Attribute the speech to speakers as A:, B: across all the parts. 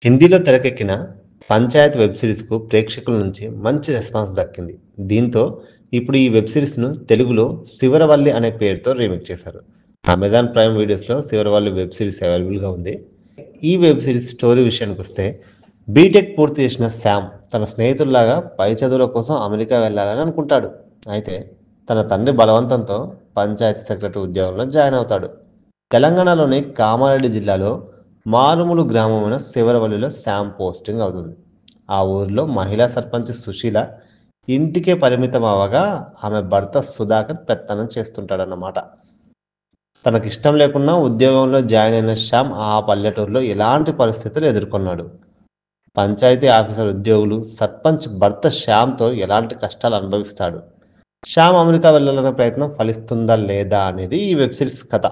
A: హిందీలో తెరకెక్కిన 'పంచాయత్' వెబ్ సిరీస్‌కు ప్రేక్షకుల నుంచి మంచి రెస్పాన్స్ దక్కింది. దీంతో ఇప్పుడు ఈ వెబ్ సిరీస్‌ను తెలుగులో 'శివరవల్లి' అనే పేరుతో రీమేక్ చేశారు. అమెజాన్ ప్రైమ్ వీడియోస్‌లో 'శివరవల్లి' వెబ్ సిరీస్ అవైలబుల్‌గా ఉంది. ఈ వెబ్ సిరీస్ స్టోరీ విషయానికొస్తే బీటెక్ పూర్తి చేసిన శ్యామ్ తన స్నేహితుల్లాగా పై చదువుల కోసం అమెరికా వెళ్ళాలని అనుకుంటాడు. అయితే తన తండ్రి బలవంతంతో పంచాయతీ సెక్రటరీ ఉద్యోగంలో జాయిన్ అవుతాడు. తెలంగాణలోని కామారెడ్డి జిల్లాలో మారుమూల గ్రామమైన శివరవల్లిలో శ్యామ్ పోస్టింగ్ అవుతుంది. ఆ ఊరిలో మహిళా సర్పంచ్ సుశీల ఇంటికే పరిమితం అవ్వగా ఆమె భర్త సుధాకర్ పెత్తనం చేస్తుంటాడన్నమాట. తనకిష్టం లేకున్నా ఉద్యోగంలో జాయిన్ అయిన శ్యామ్ ఆ పల్లెటూరులో ఎలాంటి పరిస్థితులు ఎదుర్కొన్నాడు. పంచాయతీ ఆఫీసర్ ఉద్యోగులు, సర్పంచ్ భర్త శ్యామ్‌తో ఎలాంటి కష్టాలు అనుభవిస్తాడు. శ్యామ్ అమెరికా వెళ్ళాలనే ప్రయత్నం ఫలిస్తుందా లేదా అనేది ఈ వెబ్ సిరీస్ కథ.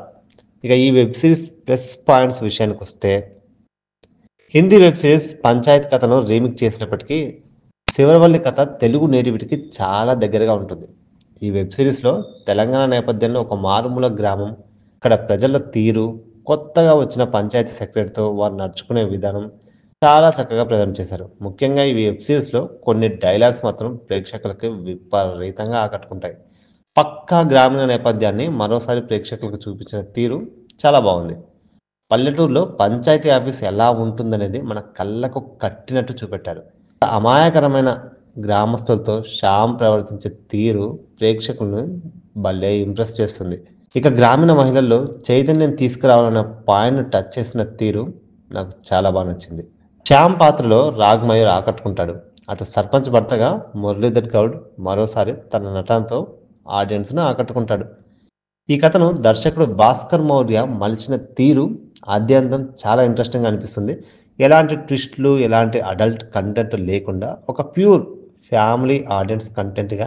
A: ఇక ఈ వెబ్ సిరీస్ ప్లస్ పాయింట్స్ విషయానికొస్తే హిందీ వెబ్ సిరీస్ 'పంచాయత్' కథను రీమేక్ చేసినప్పటికీ 'శివరవల్లి' కథ తెలుగు నేటివిటీకి చాలా దగ్గరగా ఉంటుంది. ఈ వెబ్ సిరీస్‌లో తెలంగాణ నేపథ్యంలో ఒక మారుమూల గ్రామం, అక్కడ ప్రజల తీరు, కొత్తగా వచ్చిన పంచాయతీ సెక్రటరీతో వారు నడుచుకునే విధానం చాలా చక్కగా ప్రజెంట్ చేశారు. ముఖ్యంగా ఈ వెబ్ సిరీస్‌లో కొన్ని డైలాగ్స్ మాత్రం ప్రేక్షకులకి విపరీతంగా ఆకట్టుకుంటాయి. పక్కా గ్రామీణ నేపథ్యాన్ని మరోసారి ప్రేక్షకులకు చూపించిన తీరు చాలా బాగుంది. పల్లెటూరులో పంచాయతీ ఆఫీస్ ఎలా ఉంటుందనేది మన కళ్ళకు కట్టినట్టు చూపెట్టారు. అమాయకరమైన గ్రామస్తులతో శ్యామ్ ప్రవర్తించే తీరు ప్రేక్షకులను భలే ఇంప్రెస్ చేస్తుంది. ఇక గ్రామీణ మహిళల్లో చైతన్యం తీసుకురావాలన్న పాయింట్‌ని టచ్ చేసిన తీరు నాకు చాలా బాగా నచ్చింది. శ్యామ్ పాత్రలో రాగ్ మయూర్ ఆకట్టుకుంటాడు. అటు సర్పంచ్ భర్తగా మురళీధర్ గౌడ్ మరోసారి తన నటనతో ఆడియన్స్‌ను ఆకట్టుకుంటాడు. ఈ కథను దర్శకుడు భాస్కర్ మౌర్య మలిచిన తీరు ఆద్యంతం చాలా ఇంట్రెస్టింగ్‌గా అనిపిస్తుంది. ఎలాంటి ట్విస్ట్‌లు, ఎలాంటి అడల్ట్ కంటెంట్ లేకుండా ఒక ప్యూర్ ఫ్యామిలీ ఆడియన్స్ కంటెంట్‌గా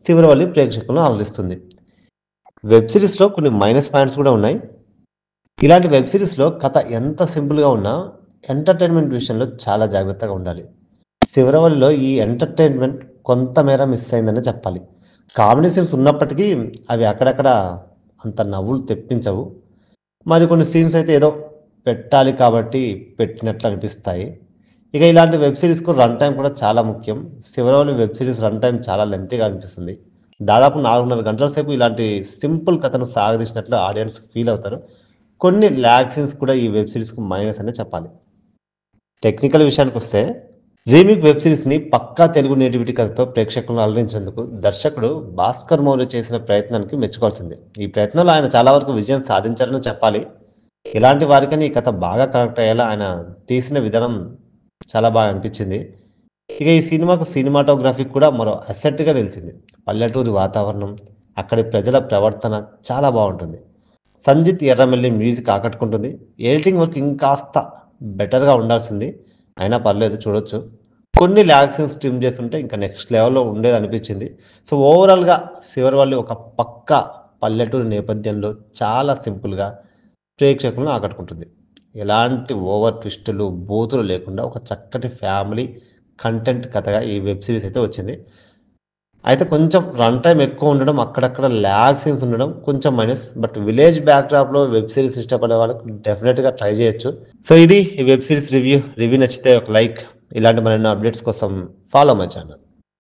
A: 'శివరవల్లి' ప్రేక్షకులను అలరిస్తుంది. వెబ్ సిరీస్‌లో కొన్ని మైనస్ పాయింట్స్ కూడా ఉన్నాయి. ఇలాంటి వెబ్ సిరీస్‌లో కథ ఎంత సింపుల్‌గా ఉన్నా ఎంటర్‌టైన్‌మెంట్ విషయంలో చాలా జాగ్రత్తగా ఉండాలి. 'శివరవల్లి'లో ఈ ఎంటర్‌టైన్‌మెంట్ కొంతమేర మిస్ అయిందనే చెప్పాలి. కామెడీ సీన్స్ ఉన్నప్పటికీ అవి అక్కడక్కడ అంత నవ్వులు తెప్పించవు. మరికొన్ని సీన్స్ అయితే ఏదో పెట్టాలి కాబట్టి పెట్టినట్లు అనిపిస్తాయి. ఇక ఇలాంటి వెబ్ సిరీస్‌కు రన్ టైమ్ కూడా చాలా ముఖ్యం. 'శివరవల్లి' వెబ్ సిరీస్ రన్ టైమ్ చాలా లెంగ్తీగా అనిపిస్తుంది. దాదాపు 4:30 గంటల సేపు ఇలాంటి సింపుల్ కథను సాగదీసినట్లు ఆడియన్స్ ఫీల్ అవుతారు. కొన్ని ల్యాగ్ సీన్స్ కూడా ఈ వెబ్ సిరీస్‌కు మైనస్ అనే చెప్పాలి. టెక్నికల్ విషయానికొస్తే రీమేక్ వెబ్ సిరీస్‌ని పక్కా తెలుగు నేటివిటీ కథతో ప్రేక్షకులను అలరించేందుకు దర్శకుడు భాస్కర్ మౌర్య చేసిన ప్రయత్నానికి మెచ్చుకోవాల్సిందే. ఈ ప్రయత్నంలో ఆయన చాలా వరకు విజయం సాధించారనే చెప్పాలి. ఇలాంటి వారికని ఈ కథ బాగా కనెక్ట్ అయ్యేలా ఆయన తీసిన విధానం చాలా బాగా అనిపించింది. ఇక ఈ సినిమాకు సినిమాటోగ్రఫీ కూడా మరో అసెట్‌గా నిలిచింది. పల్లెటూరి వాతావరణం, అక్కడి ప్రజల ప్రవర్తన చాలా బావుంటుంది. సంజిత్ ఎర్రమల్లి మ్యూజిక్ ఆకట్టుకుంటుంది. ఎడిటింగ్ వర్క్ ఇంకాస్త బెటర్‌గా ఉండాల్సింది. అయినా పర్లేదు చూడొచ్చు. కొన్ని ల్యాగ్ సీన్స్ ట్రిమ్ చేసుంటే ఇంకా నెక్స్ట్ లెవెల్‌లో ఉండేదనిపించింది. సో, ఓవరాల్‌గా 'శివరవల్లి' ఒక పక్కా పల్లెటూరి నేపథ్యంలో చాలా సింపుల్‌గా ప్రేక్షకులను ఆకట్టుకుంటుంది. ఎలాంటి ఓవర్ ట్విస్టులు, బూతులు లేకుండా ఒక చక్కటి ఫ్యామిలీ కంటెంట్ కథగా ఈ వెబ్ సీరీస్ అయితే వచ్చింది. అయితే కొంచెం రన్ టైమ్ ఎక్కువ ఉండడం, అక్కడక్కడ ల్యాగ్ సీన్స్ ఉండడం కొంచెం మైనస్. బట్ విలేజ్ బ్యాక్‌డ్రాప్‌లో వెబ్ సీరీస్ ఇష్టపడే వాళ్ళకి డెఫినిట్‌గా ట్రై చేయొచ్చు. సో, ఇది ఈ వెబ్ సీరీస్ రివ్యూ. రివ్యూ నచ్చితే ఒక లైక్. ఇలాంటి మరిన్ని అప్డేట్స్ కోసం ఫాలో మై ఛానల్.